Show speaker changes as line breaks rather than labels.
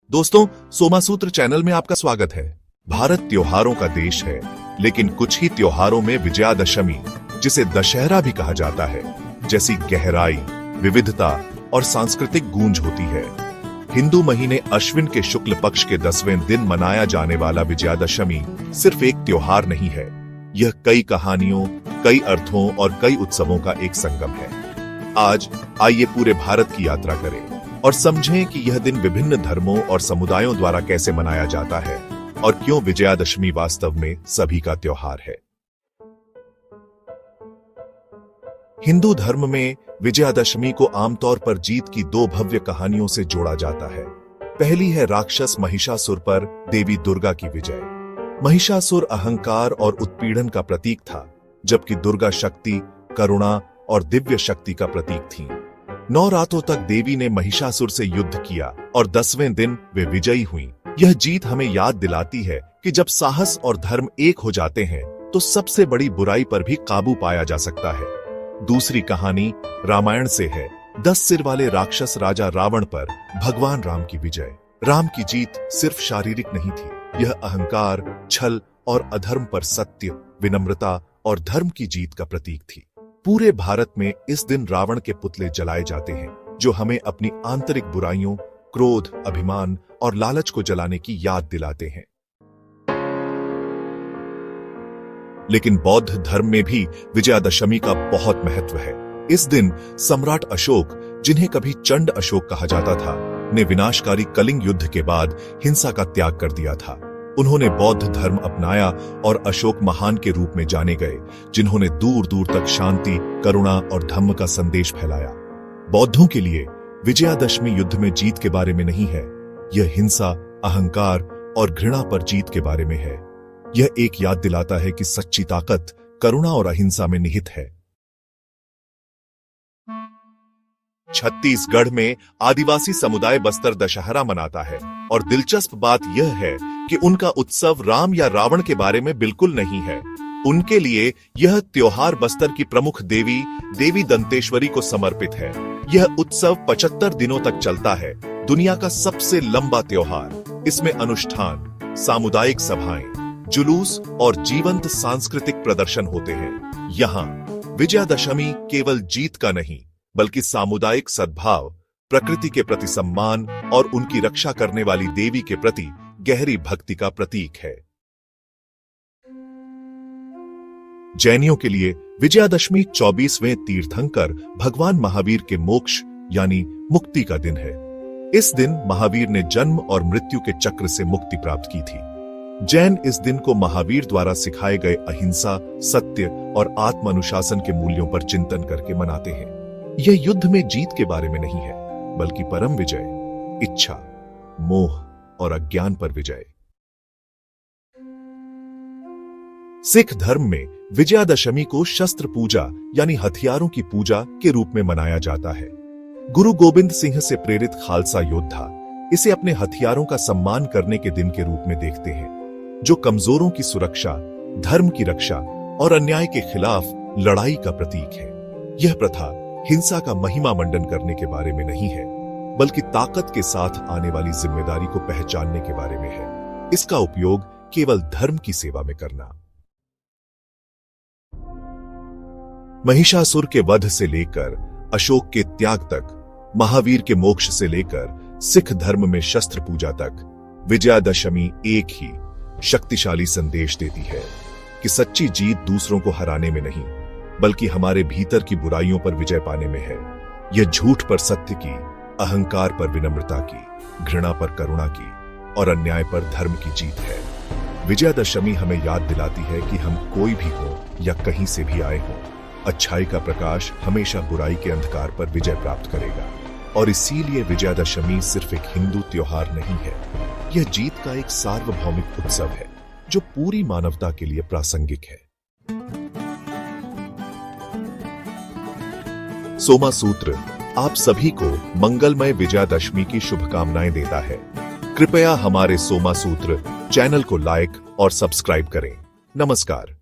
दोस्तों, सोमा सूत्र चैनल में आपका स्वागत है। भारत त्योहारों का देश है, लेकिन कुछ ही त्योहारों में विजयादशमी, जिसे दशहरा भी कहा जाता है, जैसी गहराई, विविधता और सांस्कृतिक गूंज होती है। हिंदू महीने अश्विन के शुक्ल पक्ष के 10वें दिन मनाया जाने वाला विजयादशमी सिर्फ एक त्योहार नहीं है, यह कई कहानियों, कई अर्थों और कई उत्सवों का एक संगम है। आज आइए पूरे भारत की यात्रा करें और समझें कि यह दिन विभिन्न धर्मों और समुदायों द्वारा कैसे मनाया जाता है और क्यों विजयादशमी वास्तव में सभी का त्योहार है। हिंदू धर्म में विजयादशमी को आमतौर पर जीत की दो भव्य कहानियों से जोड़ा जाता है। पहली है राक्षस महिषासुर पर देवी दुर्गा की विजय। महिषासुर अहंकार और उत्पीड़न का प्रतीक था, जबकि दुर्गा शक्ति, करुणा और दिव्य शक्ति का प्रतीक थी। 9 रातों तक देवी ने महिषासुर से युद्ध किया और 10वें दिन वे विजयी हुईं। यह जीत हमें याद दिलाती है कि जब साहस और धर्म एक हो जाते हैं तो सबसे बड़ी बुराई पर भी काबू पाया जा सकता है। दूसरी कहानी रामायण से है। 10 सिर वाले राक्षस राजा रावण पर भगवान राम की विजय। राम की जीत सिर्फ शारीरिक नहीं थी, यह अहंकार, छल और अधर्म पर सत्य, विनम्रता और धर्म की जीत का प्रतीक थी। पूरे भारत में इस दिन रावण के पुतले जलाए जाते हैं, जो हमें अपनी आंतरिक बुराइयों, क्रोध, अभिमान और लालच को जलाने की याद दिलाते हैं। लेकिन बौद्ध धर्म में भी विजयादशमी का बहुत महत्व है। इस दिन सम्राट अशोक, जिन्हें कभी चंड अशोक कहा जाता था, ने विनाशकारी कलिंग युद्ध के बाद हिंसा का त्याग कर दिया था। उन्होंने बौद्ध धर्म अपनाया और अशोक महान के रूप में जाने गए, जिन्होंने दूर दूर तक शांति, करुणा और धम्म का संदेश फैलाया। बौद्धों के लिए विजयादशमी युद्ध में जीत के बारे में नहीं है, यह हिंसा, अहंकार और घृणा पर जीत के बारे में है। यह एक याद दिलाता है कि सच्ची ताकत करुणा और अहिंसा में निहित है। छत्तीसगढ़ में आदिवासी समुदाय बस्तर दशहरा मनाता है और दिलचस्प बात यह है कि उनका उत्सव राम या रावण के बारे में बिल्कुल नहीं है। उनके लिए यह त्योहार बस्तर की प्रमुख देवी दंतेश्वरी को समर्पित है। यह उत्सव 75 दिनों तक चलता है, दुनिया का सबसे लंबा त्योहार। इसमें अनुष्ठान, सामुदायिक सभाएं, जुलूस और जीवंत सांस्कृतिक प्रदर्शन होते हैं। यहाँ विजयादशमी केवल जीत का नहीं, बल्कि सामुदायिक सद्भाव, प्रकृति के प्रति सम्मान और उनकी रक्षा करने वाली देवी के प्रति गहरी भक्ति का प्रतीक है। जैनियों के लिए विजयादशमी 24वें तीर्थंकर भगवान महावीर के मोक्ष यानी मुक्ति का दिन है। इस दिन महावीर ने जन्म और मृत्यु के चक्र से मुक्ति प्राप्त की थी। जैन इस दिन को महावीर द्वारा सिखाए गए अहिंसा, सत्य और आत्म अनुशासन के मूल्यों पर चिंतन करके मनाते हैं। यह युद्ध में जीत के बारे में नहीं है, बल्कि परम विजय, इच्छा, मोह और अज्ञान पर विजय। सिख धर्म में विजयादशमी को शस्त्र पूजा यानी हथियारों की पूजा के रूप में मनाया जाता है। गुरु गोविंद सिंह से प्रेरित खालसा योद्धा इसे अपने हथियारों का सम्मान करने के दिन के रूप में देखते हैं, जो कमजोरों की सुरक्षा, धर्म की रक्षा और अन्याय के खिलाफ लड़ाई का प्रतीक है। यह प्रथा हिंसा का महिमा मंडन करने के बारे में नहीं है, बल्कि ताकत के साथ आने वाली जिम्मेदारी को पहचानने के बारे में है। इसका उपयोग केवल धर्म की सेवा में करना। महिषासुर के वध से लेकर अशोक के त्याग तक, महावीर के मोक्ष से लेकर सिख धर्म में शस्त्र पूजा तक, विजयादशमी एक ही शक्तिशाली संदेश देती है कि सच्ची जीत दूसरों को हराने में नहीं, बल्कि हमारे भीतर की बुराइयों पर विजय पाने में है। यह झूठ पर सत्य की, अहंकार पर विनम्रता की, घृणा पर करुणा की और अन्याय पर धर्म की जीत है। विजयादशमी हमें याद दिलाती है कि हम कोई भी हो या कहीं से भी आए हों, अच्छाई का प्रकाश हमेशा बुराई के अंधकार पर विजय प्राप्त करेगा। और इसीलिए विजयादशमी सिर्फ एक हिंदू त्योहार नहीं है, यह जीत का एक सार्वभौमिक उत्सव है जो पूरी मानवता के लिए प्रासंगिक है। सोमा सूत्र आप सभी को मंगलमय विजयादशमी की शुभकामनाएं देता है। कृपया हमारे सोमा सूत्र चैनल को लाइक और सब्सक्राइब करें। नमस्कार।